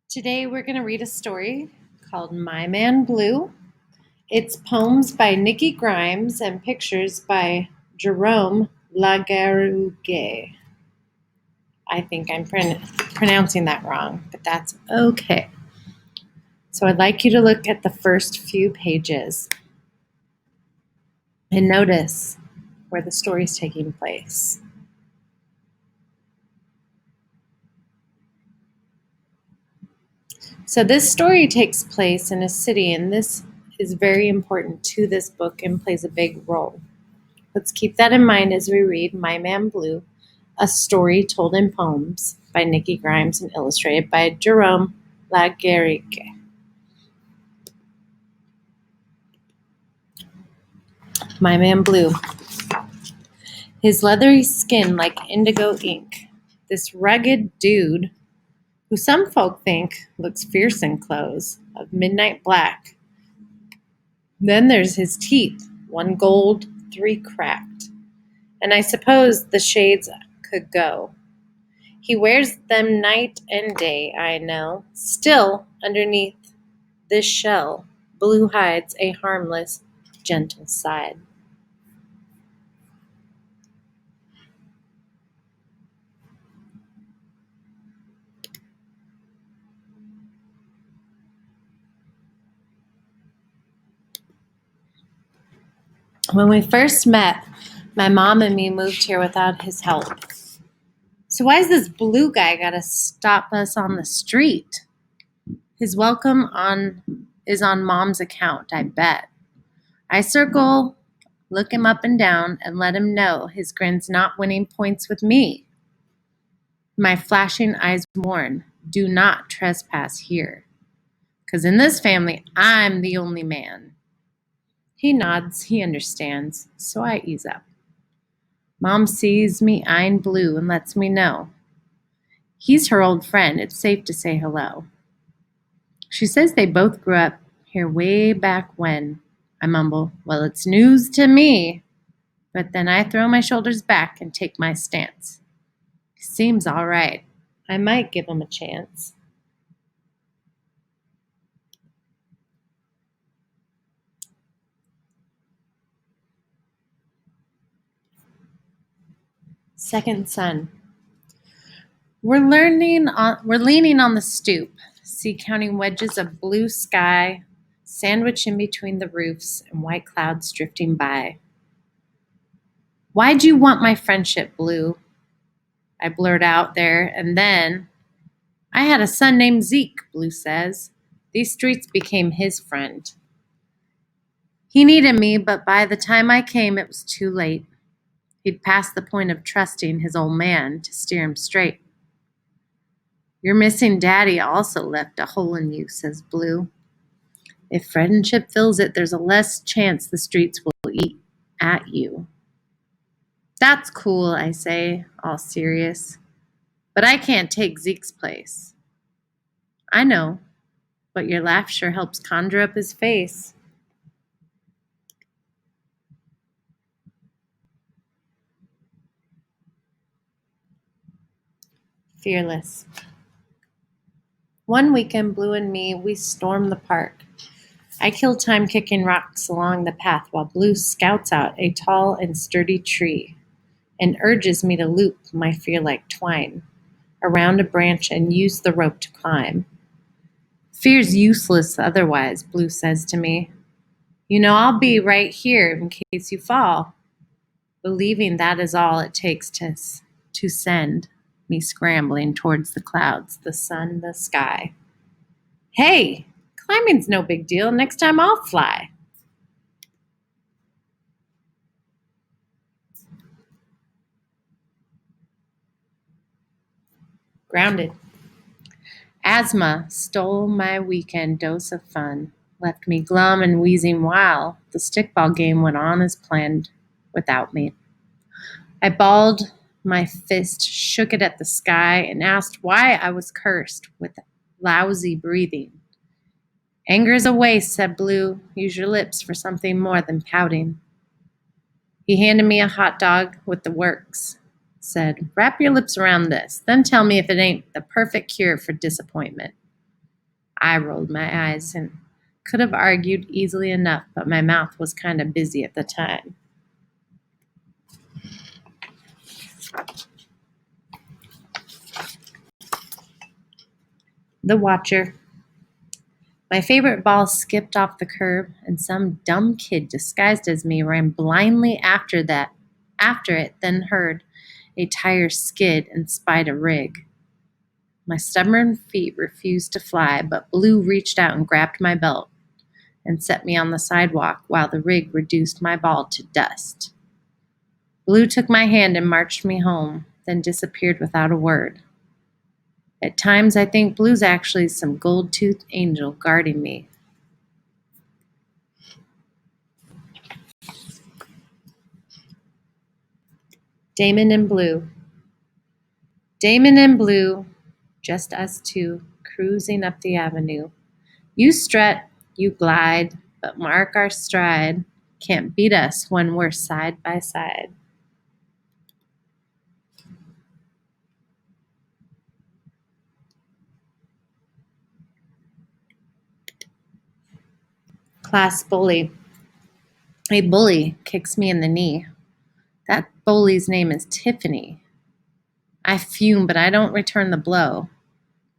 Today we're going to read a story called My Man Blue. It's poems by Nikki Grimes and pictures by Jerome Lagarughe. I think I'm pronouncing that wrong, but that's okay. So I'd like you to look at the first few pages and notice where the story is taking place. So this story takes place in a city, and this is very important to this book and plays a big role. Let's keep that in mind as we read My Man Blue, a story told in poems by Nikki Grimes and illustrated by Jerome Lagarrigue. My Man Blue. His leathery skin like indigo ink. This rugged dude, who some folk think looks fierce in clothes, of midnight black. Then there's his teeth, one gold, three cracked. And I suppose the shades could go. He wears them night and day, I know. Still, underneath this shell, Blue hides a harmless, gentle side. When we first met, my mom and me moved here without his help. So why's this blue guy gotta stop us on the street? His welcome is on Mom's account, I bet. I circle, look him up and down, and let him know his grin's not winning points with me. My flashing eyes warn, do not trespass here. 'Cause in this family, I'm the only man. He nods, he understands, so I ease up. Mom sees me eyeing Blue and lets me know. He's her old friend, it's safe to say hello. She says they both grew up here way back when. I mumble, well, it's news to me. But then I throw my shoulders back and take my stance. Seems all right. I might give him a chance. Second son. We're leaning on the stoop, see counting wedges of blue sky sandwiched in between the roofs and white clouds drifting by. Why'd you want my friendship, Blue? I blurt out there, and then I had a son named Zeke, Blue says. These streets became his friend. He needed me, but by the time I came, it was too late. He'd passed the point of trusting his old man to steer him straight. Your missing daddy also left a hole in you, says Blue. If friendship fills it, there's a less chance the streets will eat at you. That's cool, I say, all serious. But I can't take Zeke's place. I know, but your laugh sure helps conjure up his face. Fearless. One weekend, Blue and me, we stormed the park. I kill time kicking rocks along the path while Blue scouts out a tall and sturdy tree and urges me to loop my fear like twine around a branch and use the rope to climb. Fear's useless otherwise, Blue says to me. You know, I'll be right here in case you fall, believing that is all it takes to send me scrambling towards the clouds, the sun, the sky. Hey, climbing's no big deal. Next time I'll fly. Grounded. Asthma stole my weekend dose of fun, left me glum and wheezing while the stickball game went on as planned without me. I balled my fist, shook it at the sky, and asked why I was cursed with lousy breathing. Anger is a waste, said Blue. Use your lips for something more than pouting. He handed me a hot dog with the works. Said, wrap your lips around this, then tell me if it ain't the perfect cure for disappointment. I rolled my eyes and could have argued easily enough, but my mouth was kind of busy at the time. The Watcher. My favorite ball skipped off the curb, and some dumb kid disguised as me ran blindly after it, then heard a tire skid and spied a rig. My stubborn feet refused to fly, but Blue reached out and grabbed my belt and set me on the sidewalk while the rig reduced my ball to dust. Blue took my hand and marched me home, then disappeared without a word. At times, I think Blue's actually some gold-toothed angel guarding me. Damon and Blue. Damon and Blue, just us two, cruising up the avenue. You strut, you glide, but mark our stride. Can't beat us when we're side by side. Class bully. A bully kicks me in the knee. That bully's name is Tiffany. I fume, but I don't return the blow.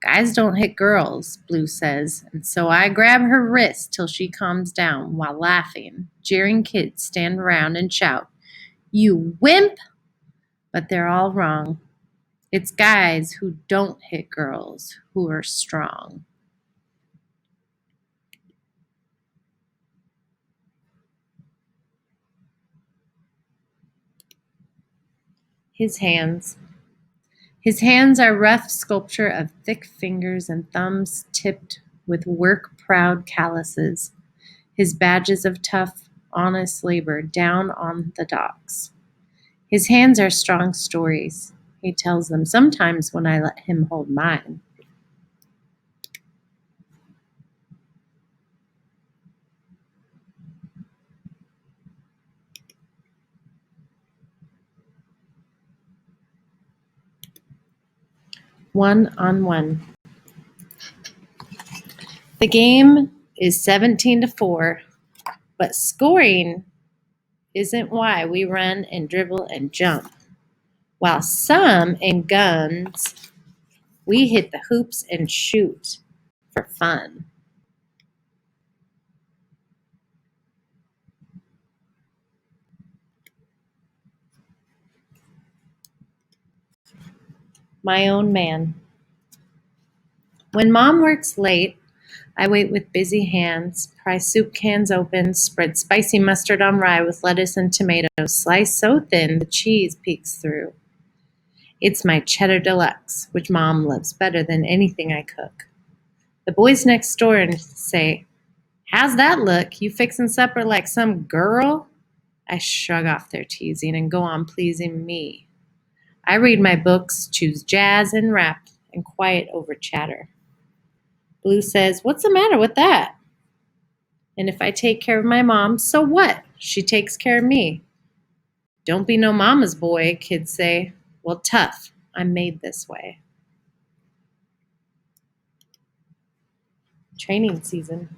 Guys don't hit girls, Blue says, and so I grab her wrist till she calms down while laughing. Jeering kids stand around and shout, "You wimp!" But they're all wrong. It's guys who don't hit girls who are strong. His hands. His hands are rough sculpture of thick fingers and thumbs tipped with work-proud calluses. His badges of tough, honest labor down on the docks. His hands are strong stories. He tells them sometimes when I let him hold mine. One-on-one. The game is 17-4, but scoring isn't why we run and dribble and jump. While some in guns, we hit the hoops and shoot for fun. My own man. When Mom works late, I wait with busy hands, pry soup cans open, spread spicy mustard on rye with lettuce and tomatoes, sliced so thin the cheese peeks through. It's my cheddar deluxe, which Mom loves better than anything I cook. The boys next door and say, "How's that look? You fixin' supper like some girl?" I shrug off their teasing and go on pleasing me. I read my books, choose jazz and rap, and quiet over chatter. Blue says, "What's the matter with that?" And if I take care of my mom, so what? She takes care of me. Don't be no mama's boy, kids say. Well, tough. I'm made this way. Training season.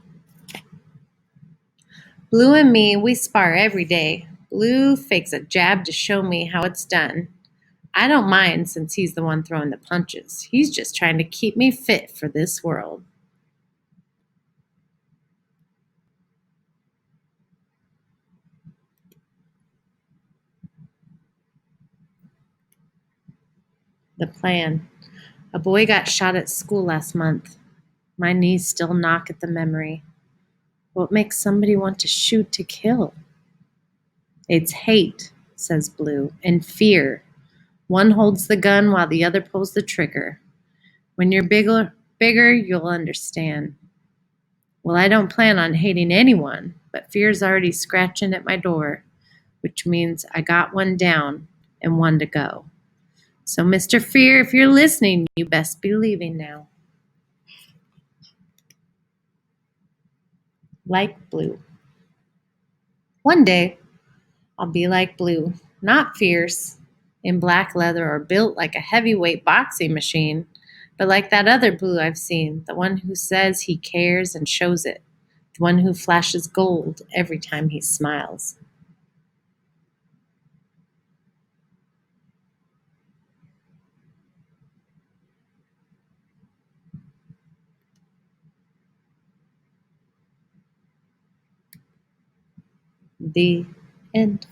Blue and me, we spar every day. Blue fakes a jab to show me how it's done. I don't mind since he's the one throwing the punches. He's just trying to keep me fit for this world. The plan. A boy got shot at school last month. My knees still knock at the memory. What makes somebody want to shoot to kill? It's hate, says Blue, and fear. One holds the gun while the other pulls the trigger. When you're bigger, you'll understand. Well, I don't plan on hating anyone, but fear's already scratching at my door, which means I got one down and one to go. So, Mr. Fear, if you're listening, you best be leaving now. Like Blue. One day, I'll be like Blue, not fierce, in black leather or built like a heavyweight boxing machine, But like that other blue I've seen, the one who says he cares and shows it, the one who flashes gold every time he smiles. The end.